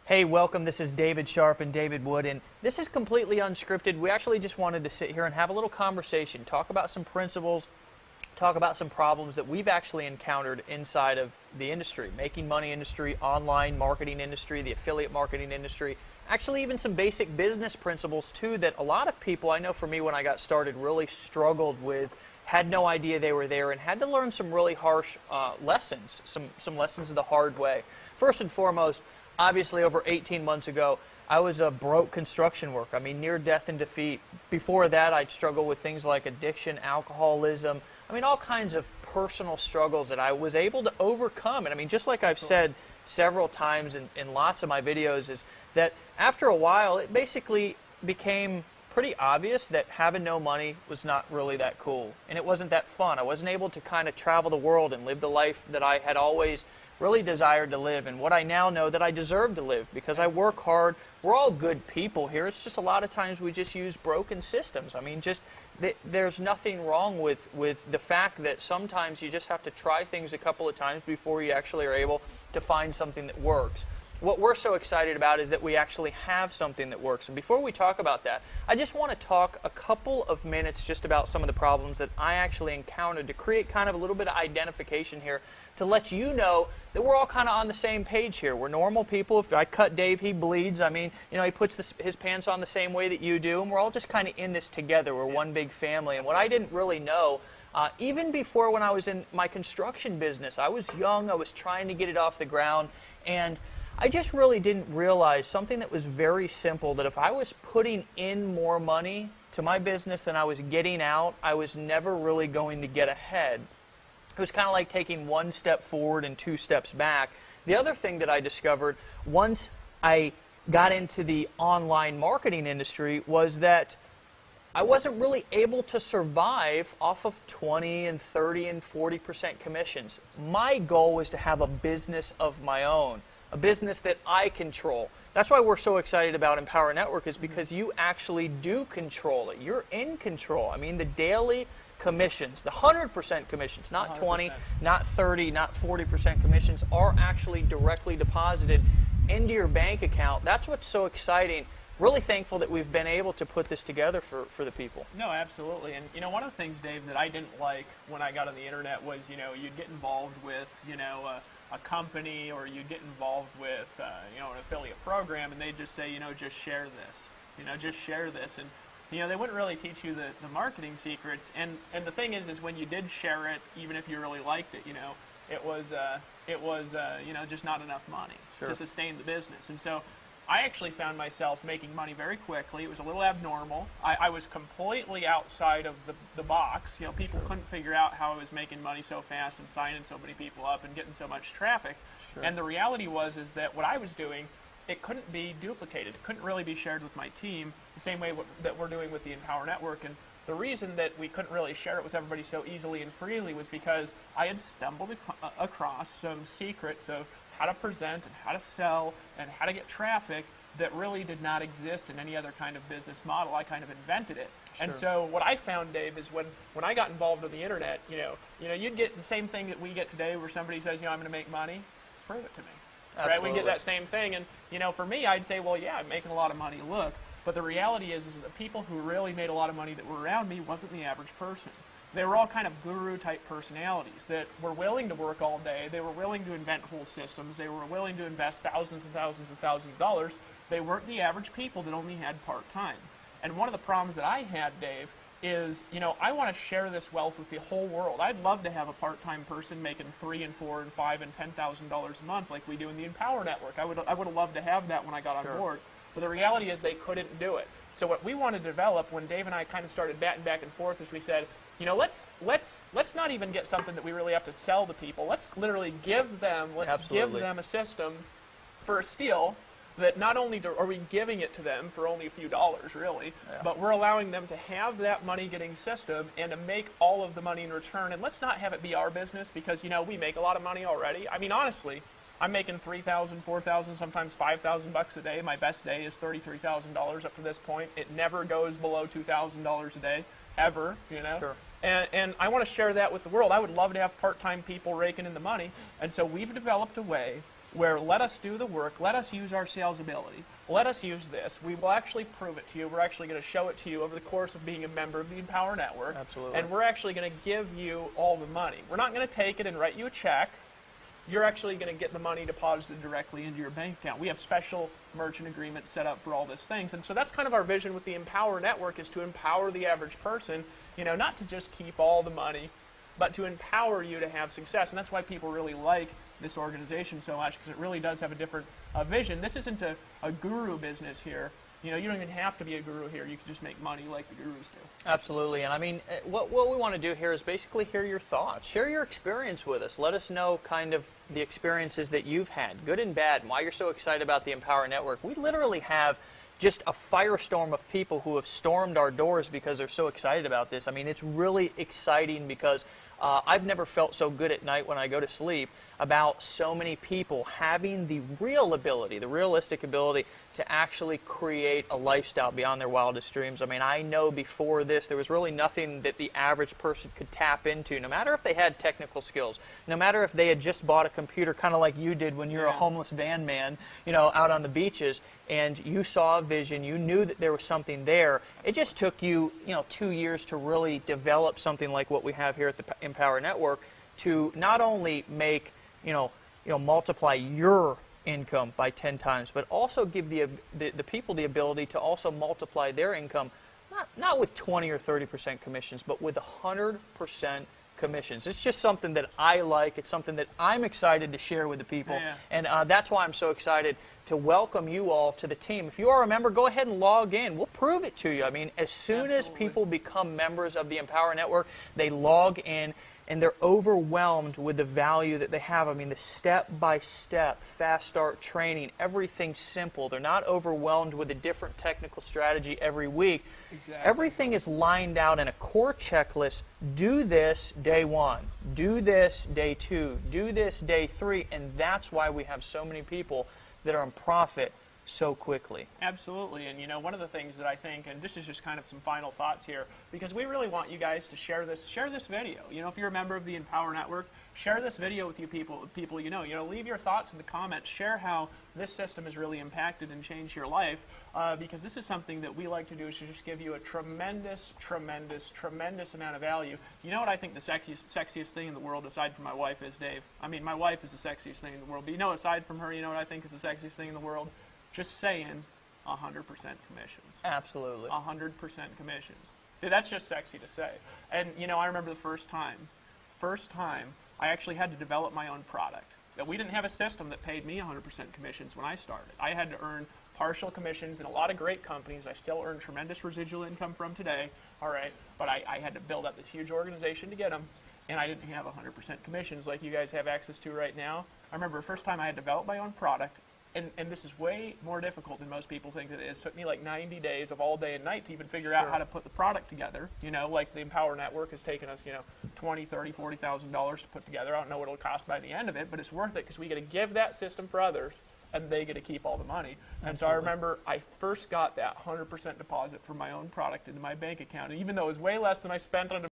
Hey, welcome. This is David Sharp and David Wood, and this is completely unscripted. We actually just wanted to sit here and have a little conversation, talk about some principles, talk about some problems that we've actually encountered inside of the industry, making money industry, online marketing industry, the affiliate marketing industry, actually even some basic business principles too that a lot of people, I know for me when I got started, really struggled with, had no idea they were there, and had to learn some really harsh lessons, some lessons the hard way. First and foremost, obviously over 18 months ago, I was a broke construction worker. I mean, near death and defeat. Before that, I'd struggled with things like addiction, alcoholism. I mean, all kinds of personal struggles that I was able to overcome. And I mean, just like I've said several times in lots of my videos, is that after a while, it basically became pretty obvious that having no money was not really that cool. And it wasn't that fun. I wasn't able to kind of travel the world and live the life that I had always really desired to live, and what I now know that I deserve to live because I work hard. We're all good people here. It's just a lot of times we just use broken systems. I mean, just there's nothing wrong with the fact that sometimes you just have to try things a couple of times before you actually are able to find something that works. What we're so excited about is that we actually have something that works. And before we talk about that, I just want to talk a couple of minutes just about some of the problems that I actually encountered to create kind of a little bit of identification here to let you know that we're all kind of on the same page here. We're normal people. If I cut Dave, he bleeds. I mean, you know, he puts his pants on the same way that you do, and we're all just kind of in this together. We're one big family. And what I didn't really know, even before when I was in my construction business, I was young, I was trying to get it off the ground, and I just really didn't realize something that was very simple, that if I was putting in more money to my business than I was getting out, I was never really going to get ahead. It was kind of like taking one step forward and two steps back. The other thing that I discovered once I got into the online marketing industry was that I wasn't really able to survive off of 20 and 30 and 40% commissions. My goal was to have a business of my own, a business that I control. That's why we're so excited about Empower Network, is because you actually do control it. You're in control. I mean, the daily commissions, the 100% commissions, not 20, not 30, not 40% commissions, are actually directly deposited into your bank account. That's what's so exciting. Really thankful that we've been able to put this together for the people. No, absolutely. And, you know, one of the things, Dave, that I didn't like when I got on the internet was, you know, you'd get involved with, you know, a company, or you'd get involved with, you know, an affiliate program, and they'd just say, you know, just share this. You know, just share this. And, you know, they wouldn't really teach you the marketing secrets. And the thing is when you did share it, even if you really liked it, you know, it was you know, just not enough money to sustain the business. And so I actually found myself making money very quickly. It was a little abnormal. I was completely outside of the box. You know, people couldn't figure out how I was making money so fast and signing so many people up and getting so much traffic. And the reality was that what I was doing, it couldn't be duplicated. It couldn't really be shared with my team the same way that we're doing with the Empower Network. And the reason that we couldn't really share it with everybody so easily and freely was because I had stumbled across some secrets of how to present and how to sell and how to get traffic that really did not exist in any other kind of business model. I kind of invented it. And so what I found, Dave, is when I got involved with the internet, you know, you'd get the same thing that we get today, where somebody says, you know, I'm going to make money. Prove it to me. Right? We get that same thing. And, you know, for me, I'd say, well, yeah, I'm making a lot of money. Look. But the reality is that the people who really made a lot of money that were around me wasn't the average person. They were all kind of guru-type personalities that were willing to work all day. They were willing to invent whole systems. They were willing to invest thousands and thousands and thousands of dollars. They weren't the average people that only had part-time. And one of the problems that I had, Dave, is, you know, I want to share this wealth with the whole world. I'd love to have a part-time person making $3 and $4 and $5 and $10,000 a month like we do in the Empower Network. I would have loved to have that when I got on board. But the reality is they couldn't do it. So what we wanted to develop when Dave and I kind of started batting back and forth is we said, you know, let's not even get something that we really have to sell to people. Let's literally give them, give them a system for a steal that not only are we giving it to them for only a few dollars, really, but we're allowing them to have that money-getting system and to make all of the money in return. And let's not have it be our business because, you know, we make a lot of money already. I mean, honestly, I'm making $3,000, $4,000, sometimes $5,000 a day. My best day is $33,000 up to this point. It never goes below $2,000 a day, ever, you know. And I want to share that with the world. I would love to have part-time people raking in the money. And so we've developed a way where let us do the work, let us use our sales ability, let us use this. We will actually prove it to you. We're actually going to show it to you over the course of being a member of the Empower Network. Absolutely. And we're actually going to give you all the money. We're not going to take it and write you a check. You're actually going to get the money deposited directly into your bank account. We have special merchant agreements set up for all these things. And so that's kind of our vision with the Empower Network, is to empower the average person, you know, not to just keep all the money, but to empower you to have success. And that's why people really like this organization so much, because it really does have a different vision. This isn't a guru business here. You know, you don't even have to be a guru here. You can just make money like the gurus do. Absolutely. And I mean, what we want to do here is basically hear your thoughts. Share your experience with us. Let us know kind of the experiences that you've had, good and bad, and why you're so excited about the Empower Network. We literally have just a firestorm of people who have stormed our doors because they're so excited about this. I mean, it's really exciting because I've never felt so good at night when I go to sleep about so many people having the real ability, the realistic ability to actually create a lifestyle beyond their wildest dreams. I mean, I know before this there was really nothing that the average person could tap into, no matter if they had technical skills, no matter if they had just bought a computer, kind of like you did when you were a homeless van man, you know, out on the beaches, and you saw a vision, you knew that there was something there. It just took you, 2 years to really develop something like what we have here at the Empower Network, to not only make, multiply your income by 10 times, but also give the people the ability to also multiply their income, not with 20 or 30% commissions, but with 100% commissions. It's just something that I like. It's something that I'm excited to share with the people. Yeah. And that's why I'm so excited to welcome you all to the team. If you are a member, go ahead and log in. We'll prove it to you. I mean, as soon as people become members of the Empower Network, they log in and they're overwhelmed with the value that they have. I mean, the step-by-step fast start training, everything's simple. They're not overwhelmed with a different technical strategy every week. Exactly. Everything is lined out in a core checklist. Do this day 1. Do this day 2. Do this day 3. And that's why we have so many people that are in profit so quickly. Absolutely. And one of the things that I think, and this is just kind of some final thoughts here, because we really want you guys to share this video. If you're a member of the Empower Network, share this video with people you know. Leave your thoughts in the comments. Share how this system has really impacted and changed your life, because this is something that we like to do, is to just give you a tremendous, tremendous, tremendous amount of value. You know what I think the sexiest thing in the world, aside from my wife, is, Dave? I mean, my wife is the sexiest thing in the world, but aside from her, you know what I think is the sexiest thing in the world? Just saying 100% commissions. Absolutely. 100% commissions. Dude, that's just sexy to say. And, I remember the first time I actually had to develop my own product. That we didn't have a system that paid me 100% commissions when I started. I had to earn partial commissions in a lot of great companies I still earn tremendous residual income from today, all right, but I had to build up this huge organization to get them, and I didn't have 100% commissions like you guys have access to right now. I remember the first time I had developed my own product, and this is way more difficult than most people think it is. It took me like 90 days of all day and night to even figure out how to put the product together. Like the Empower Network has taken us, $20,000, $30,000, $40,000 to put together. I don't know what it'll cost by the end of it, but it's worth it because we get to give that system for others, and they get to keep all the money. And so I remember I first got that 100% deposit for my own product into my bank account, and even though it was way less than I spent on